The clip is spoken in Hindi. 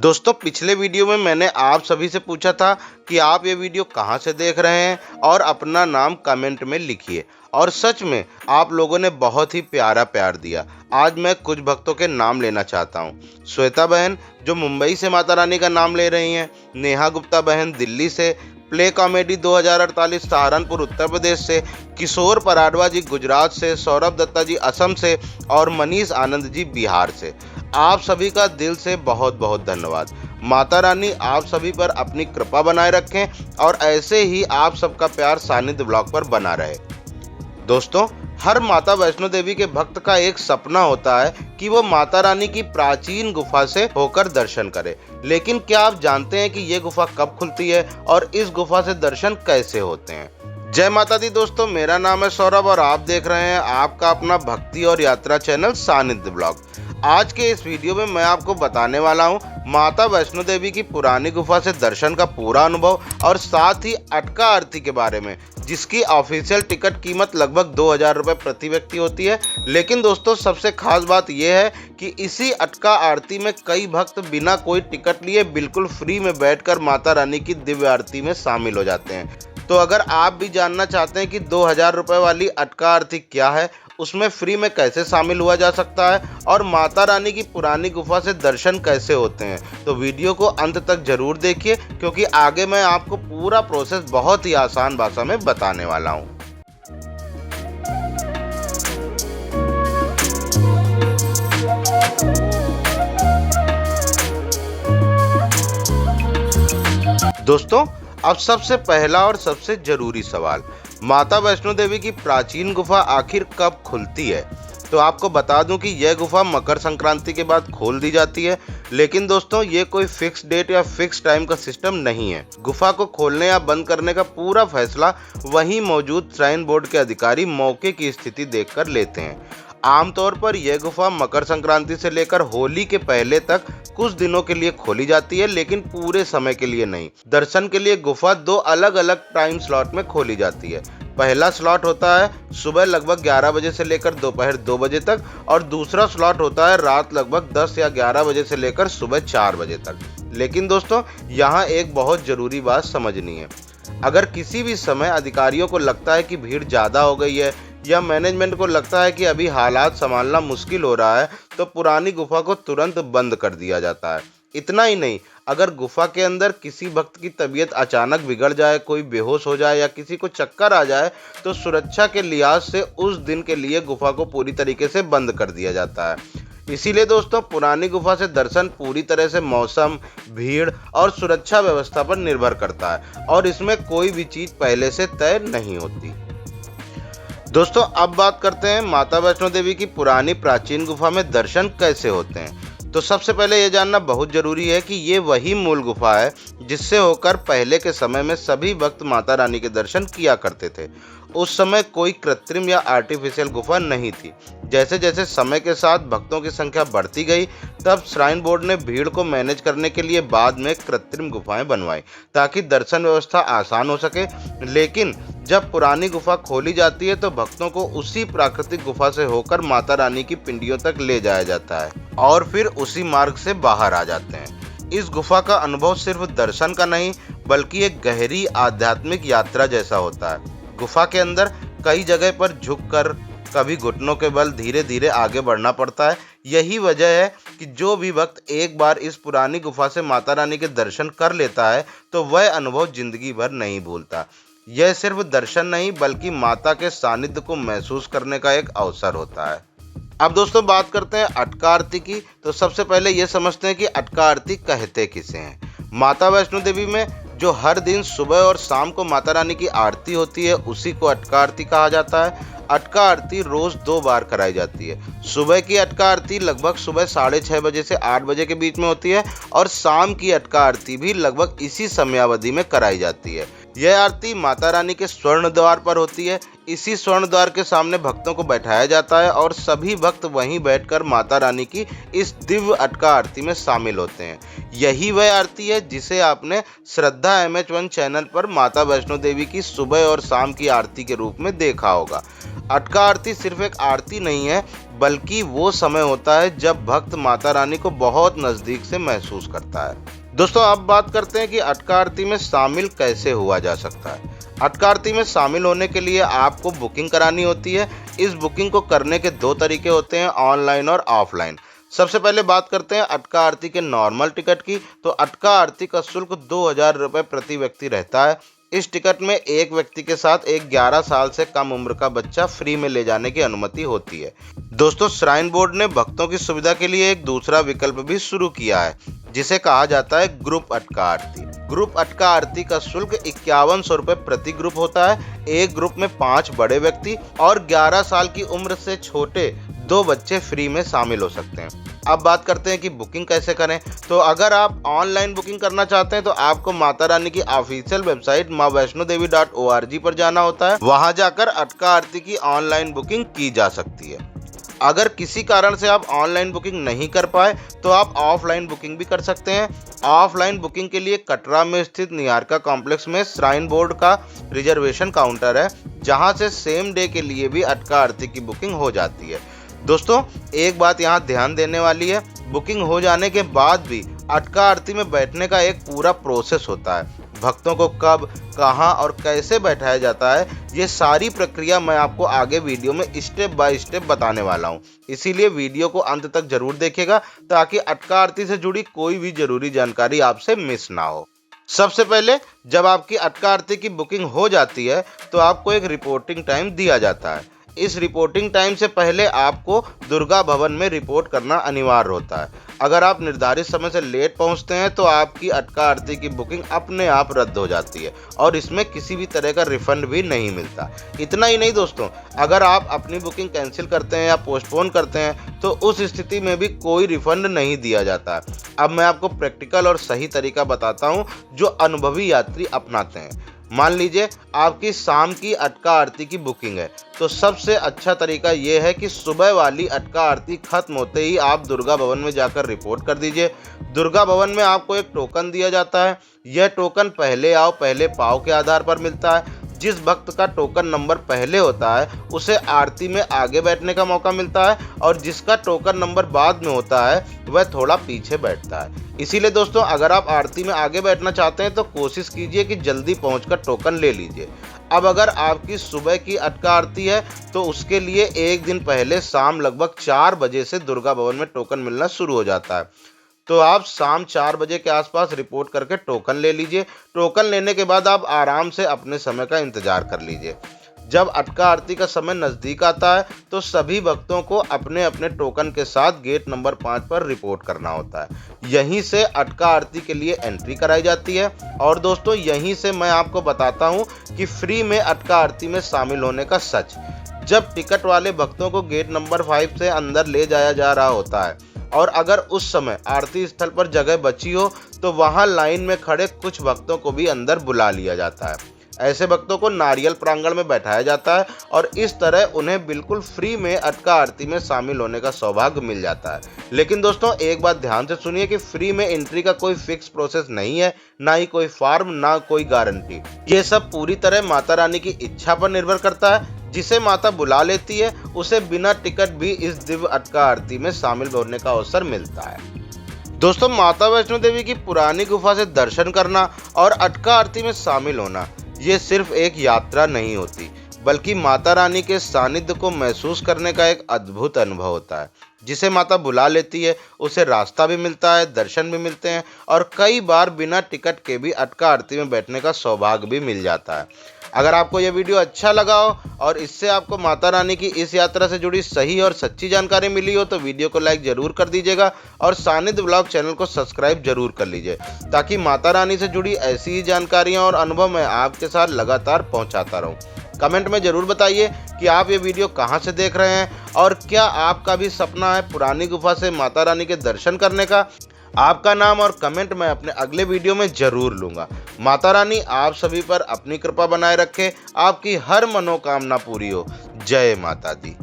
दोस्तों पिछले वीडियो में मैंने आप सभी से पूछा था कि आप ये वीडियो कहाँ से देख रहे हैं और अपना नाम कमेंट में लिखिए। और सच में आप लोगों ने बहुत ही प्यारा प्यार दिया। आज मैं कुछ भक्तों के नाम लेना चाहता हूँ। श्वेता बहन जो मुंबई से माता रानी का नाम ले रही हैं, नेहा गुप्ता बहन दिल्ली से, प्ले कॉमेडी 2048 सहारनपुर उत्तर प्रदेश से, किशोर पराडवा जी गुजरात से, सौरभ दत्ता जी असम से और मनीष आनंद जी बिहार से। आप सभी का दिल से बहुत बहुत धन्यवाद। माता रानी आप सभी पर अपनी कृपा बनाए रखें और ऐसे ही आप सबका प्यार सानिध्य ब्लॉग पर बना रहे। दोस्तों हर माता वैष्णो देवी के भक्त का एक सपना होता है कि वो माता रानी की प्राचीन गुफा से होकर दर्शन करे, लेकिन क्या आप जानते हैं कि ये गुफा कब खुलती है और इस गुफा से दर्शन कैसे होते हैं? जय माता दी दोस्तों, मेरा नाम है सौरभ और आप देख रहे हैं आपका अपना भक्ति और यात्रा चैनल सानिध्य ब्लॉग। आज के इस वीडियो में मैं आपको बताने वाला हूं माता वैष्णो देवी की पुरानी गुफा से दर्शन का पूरा अनुभव और साथ ही अटका आरती के बारे में, जिसकी ऑफिशियल टिकट कीमत लगभग 2000 रुपये प्रति व्यक्ति होती है। लेकिन दोस्तों सबसे खास बात यह है कि इसी अटका आरती में कई भक्त बिना कोई टिकट लिए बिल्कुल फ्री में बैठकर माता रानी की दिव्य आरती में शामिल हो जाते हैं। तो अगर आप भी जानना चाहते हैं कि 2000 रुपये वाली अटका आरती क्या है, उसमें फ्री में कैसे शामिल हुआ जा सकता है और माता रानी की पुरानी गुफा से दर्शन कैसे होते हैं, तो वीडियो को अंत तक जरूर देखिए, क्योंकि आगे मैं आपको पूरा प्रोसेस बहुत ही आसान भाषा में बताने वाला हूँ। दोस्तों अब सबसे पहला और सबसे जरूरी सवाल, माता वैष्णो देवी की प्राचीन गुफा आखिर कब खुलती है? तो आपको बता दूं कि यह गुफा मकर संक्रांति के बाद खोल दी जाती है। लेकिन दोस्तों ये कोई फिक्स डेट या फिक्स टाइम का सिस्टम नहीं है। गुफा को खोलने या बंद करने का पूरा फैसला वहीं मौजूद श्राइन बोर्ड के अधिकारी मौके की स्थिति देखकर लेते हैं। आमतौर पर यह गुफा मकर संक्रांति से लेकर होली के पहले तक कुछ दिनों के लिए खोली जाती है, लेकिन पूरे समय के लिए नहीं। दर्शन के लिए गुफा दो अलग अलग टाइम स्लॉट में खोली जाती है। पहला स्लॉट होता है सुबह लगभग 11 बजे से लेकर दोपहर 2 बजे तक और दूसरा स्लॉट होता है रात लगभग 10 या 11 बजे से लेकर सुबह 4 बजे तक। लेकिन दोस्तों यहाँ एक बहुत जरूरी बात समझनी है। अगर किसी भी समय अधिकारियों को लगता है कि भीड़ ज़्यादा हो गई है या मैनेजमेंट को लगता है कि अभी हालात संभालना मुश्किल हो रहा है, तो पुरानी गुफा को तुरंत बंद कर दिया जाता है। इतना ही नहीं, अगर गुफा के अंदर किसी भक्त की तबीयत अचानक बिगड़ जाए, कोई बेहोश हो जाए या किसी को चक्कर आ जाए, तो सुरक्षा के लिहाज से उस दिन के लिए गुफा को पूरी तरीके से बंद कर दिया जाता है। इसीलिए दोस्तों पुरानी गुफा से दर्शन पूरी तरह से मौसम, भीड़ और सुरक्षा व्यवस्था पर निर्भर करता है और इसमें कोई भी चीज़ पहले से तय नहीं होती। दोस्तों अब बात करते हैं माता वैष्णो देवी की पुरानी प्राचीन गुफा में दर्शन कैसे होते हैं। तो सबसे पहले ये जानना बहुत जरूरी है कि ये वही मूल गुफा है जिससे होकर पहले के समय में सभी भक्त माता रानी के दर्शन किया करते थे। उस समय कोई कृत्रिम या आर्टिफिशियल गुफा नहीं थी। जैसे जैसे समय के साथ भक्तों की संख्या बढ़ती गई, तब श्राइन बोर्ड ने भीड़ को मैनेज करने के लिए बाद में कृत्रिम गुफाएं बनवाई ताकि दर्शन व्यवस्था आसान हो सके। लेकिन जब पुरानी गुफा खोली जाती है तो भक्तों को उसी प्राकृतिक गुफा से होकर माता रानी की पिंडियों तक ले जाया जाता है और फिर उसी मार्ग से बाहर आ जाते हैं। इस गुफा का अनुभव सिर्फ दर्शन का नहीं बल्कि एक गहरी आध्यात्मिक यात्रा जैसा होता है। गुफा के अंदर कई जगह पर झुककर, कभी घुटनों के बल धीरे धीरे आगे बढ़ना पड़ता है। यही वजह है कि जो भी भक्त एक बार इस पुरानी गुफा से माता रानी के दर्शन कर लेता है तो वह अनुभव जिंदगी भर नहीं भूलता। यह सिर्फ दर्शन नहीं बल्कि माता के सानिध्य को महसूस करने का एक अवसर होता है। अब दोस्तों बात करते हैं अटका आरती की। तो सबसे पहले ये समझते हैं कि अटका आरती कहते किसे हैं। माता वैष्णो देवी में जो हर दिन सुबह और शाम को माता रानी की आरती होती है उसी को अटका आरती कहा जाता है। अटका आरती रोज 2 बार कराई जाती है। सुबह की अटका आरती लगभग सुबह 6:30 बजे से 8 बजे के बीच में होती है और शाम की अटका आरती भी लगभग इसी समयावधि में कराई जाती है। यह आरती माता रानी के स्वर्ण द्वार पर होती है। इसी स्वर्ण द्वार के सामने भक्तों को बैठाया जाता है और सभी भक्त वहीं बैठकर माता रानी की इस दिव्य अटका आरती में शामिल होते हैं। यही वह आरती है जिसे आपने श्रद्धा MH1 चैनल पर माता वैष्णो देवी की सुबह और शाम की आरती के रूप में देखा होगा। अटका आरती सिर्फ एक आरती नहीं है बल्कि वो समय होता है जब भक्त माता रानी को बहुत नजदीक से महसूस करता है। दोस्तों, अब बात करते हैं कि अटका आरती में शामिल कैसे हुआ जा सकता है। अटका आरती में शामिल होने के लिए आपको बुकिंग करानी होती है। इस बुकिंग को करने के 2 तरीके होते हैं, ऑनलाइन और ऑफलाइन। सबसे पहले बात करते हैं अटका आरती के नॉर्मल टिकट की। तो अटका आरती का शुल्क 2000 रुपये प्रति व्यक्ति रहता है। इस टिकट में एक व्यक्ति के साथ एक 11 साल से कम उम्र का बच्चा फ्री में ले जाने की अनुमति होती है। दोस्तों, श्राइन बोर्ड ने भक्तों की सुविधा के लिए एक दूसरा विकल्प भी शुरू किया है, जिसे कहा जाता है ग्रुप अटका आरती। ग्रुप अटका आरती का शुल्क 5100 रुपये प्रति ग्रुप होता है। एक ग्रुप में 5 बड़े व्यक्ति और 11 साल की उम्र से छोटे 2 बच्चे फ्री में शामिल हो सकते हैं। अब बात करते हैं कि बुकिंग कैसे करें। तो अगर आप ऑनलाइन बुकिंग करना चाहते हैं तो आपको माता रानी की ऑफिशियल वेबसाइट maavaishnodevi.org पर जाना होता है। वहां जाकर अटका आरती की ऑनलाइन बुकिंग की जा सकती है। अगर किसी कारण से आप ऑनलाइन बुकिंग नहीं कर पाए तो आप ऑफलाइन बुकिंग भी कर सकते हैं। ऑफलाइन बुकिंग के लिए कटरा में स्थित निहारिका कॉम्प्लेक्स में श्राइन बोर्ड का रिजर्वेशन काउंटर है, जहां से सेम डे के लिए भी अटका आरती की बुकिंग हो जाती है। दोस्तों, एक बात यहाँ ध्यान देने वाली है, बुकिंग हो जाने के बाद भी अटका आरती में बैठने का एक पूरा प्रोसेस होता है। भक्तों को कब, कहाँ और कैसे बैठाया जाता है, ये सारी प्रक्रिया मैं आपको आगे वीडियो में स्टेप बाय स्टेप बताने वाला हूँ। इसीलिए वीडियो को अंत तक जरूर देखिएगा ताकि अटका आरती से जुड़ी कोई भी जरूरी जानकारी आपसे मिस ना हो। सबसे पहले जब आपकी अटका आरती की बुकिंग हो जाती है तो आपको एक रिपोर्टिंग टाइम दिया जाता है। इस रिपोर्टिंग टाइम से पहले आपको दुर्गा भवन में रिपोर्ट करना अनिवार्य होता है। अगर आप निर्धारित समय से लेट पहुंचते हैं तो आपकी अटका आरती की बुकिंग अपने आप रद्द हो जाती है और इसमें किसी भी तरह का रिफंड भी नहीं मिलता। इतना ही नहीं दोस्तों, अगर आप अपनी बुकिंग कैंसिल करते हैं या पोस्टपोन करते हैं तो उस स्थिति में भी कोई रिफंड नहीं दिया जाता है। अब मैं आपको प्रैक्टिकल और सही तरीका बताता हूँ जो अनुभवी यात्री अपनाते हैं। मान लीजिए आपकी शाम की अटका आरती की बुकिंग है, तो सबसे अच्छा तरीका यह है कि सुबह वाली अटका आरती खत्म होते ही आप दुर्गा भवन में जाकर रिपोर्ट कर दीजिए। दुर्गा भवन में आपको एक टोकन दिया जाता है। यह टोकन पहले आओ पहले पाओ के आधार पर मिलता है। जिस भक्त का टोकन नंबर पहले होता है उसे आरती में आगे बैठने का मौका मिलता है और जिसका टोकन नंबर बाद में होता है वह थोड़ा पीछे बैठता है। इसीलिए दोस्तों, अगर आप आरती में आगे बैठना चाहते हैं तो कोशिश कीजिए कि जल्दी पहुंचकर टोकन ले लीजिए। अब अगर आपकी सुबह की अटका आरती है तो उसके लिए एक दिन पहले शाम लगभग 4 बजे से दुर्गा भवन में टोकन मिलना शुरू हो जाता है। तो आप शाम 4 बजे के आसपास रिपोर्ट करके टोकन ले लीजिए। टोकन लेने के बाद आप आराम से अपने समय का इंतजार कर लीजिए। जब अटका आरती का समय नज़दीक आता है तो सभी भक्तों को अपने अपने टोकन के साथ गेट नंबर 5 पर रिपोर्ट करना होता है। यहीं से अटका आरती के लिए एंट्री कराई जाती है। और दोस्तों, यहीं से मैं आपको बताता हूँ कि फ्री में अटका आरती में शामिल होने का सच। जब टिकट वाले भक्तों को गेट नंबर 5 से अंदर ले जाया जा रहा होता है और अगर उस समय आरती स्थल पर जगह बची हो तो वहां लाइन में खड़े कुछ भक्तों को भी अंदर बुला लिया जाता है। ऐसे भक्तों को नारियल प्रांगण में बैठाया जाता है और इस तरह उन्हें बिल्कुल फ्री में अटका आरती में शामिल होने का सौभाग्य मिल जाता है। लेकिन दोस्तों, एक बात ध्यान से सुनिए कि फ्री में एंट्री का कोई फिक्स प्रोसेस नहीं है, ना ही कोई फॉर्म, ना कोई गारंटी। ये सब पूरी तरह माता रानी की इच्छा पर निर्भर करता है। जिसे माता बुला लेती है उसे बिना टिकट भी इस दिव्य अटका आरती में शामिल होने का अवसर मिलता है। दोस्तों, माता वैष्णो देवी की पुरानी गुफा से दर्शन करना और अटका आरती में शामिल होना ये सिर्फ एक यात्रा नहीं होती, बल्कि माता रानी के सानिध्य को महसूस करने का एक अद्भुत अनुभव होता है। जिसे माता बुला लेती है उसे रास्ता भी मिलता है, दर्शन भी मिलते हैं और कई बार बिना टिकट के भी अटका आरती में बैठने का सौभाग्य भी मिल जाता है। अगर आपको यह वीडियो अच्छा लगा हो और इससे आपको माता रानी की इस यात्रा से जुड़ी सही और सच्ची जानकारी मिली हो तो वीडियो को लाइक जरूर कर दीजिएगा और सानिध्य ब्लॉग चैनल को सब्सक्राइब जरूर कर लीजिए ताकि माता रानी से जुड़ी ऐसी ही जानकारियां और अनुभव मैं आपके साथ लगातार पहुंचाता रहूं। कमेंट में जरूर बताइए कि आप ये वीडियो कहां से देख रहे हैं और क्या आपका भी सपना है पुरानी गुफा से माता रानी के दर्शन करने का। आपका नाम और कमेंट मैं अपने अगले वीडियो में जरूर लूंगा। माता रानी आप सभी पर अपनी कृपा बनाए रखे, आपकी हर मनोकामना पूरी हो। जय माता दी।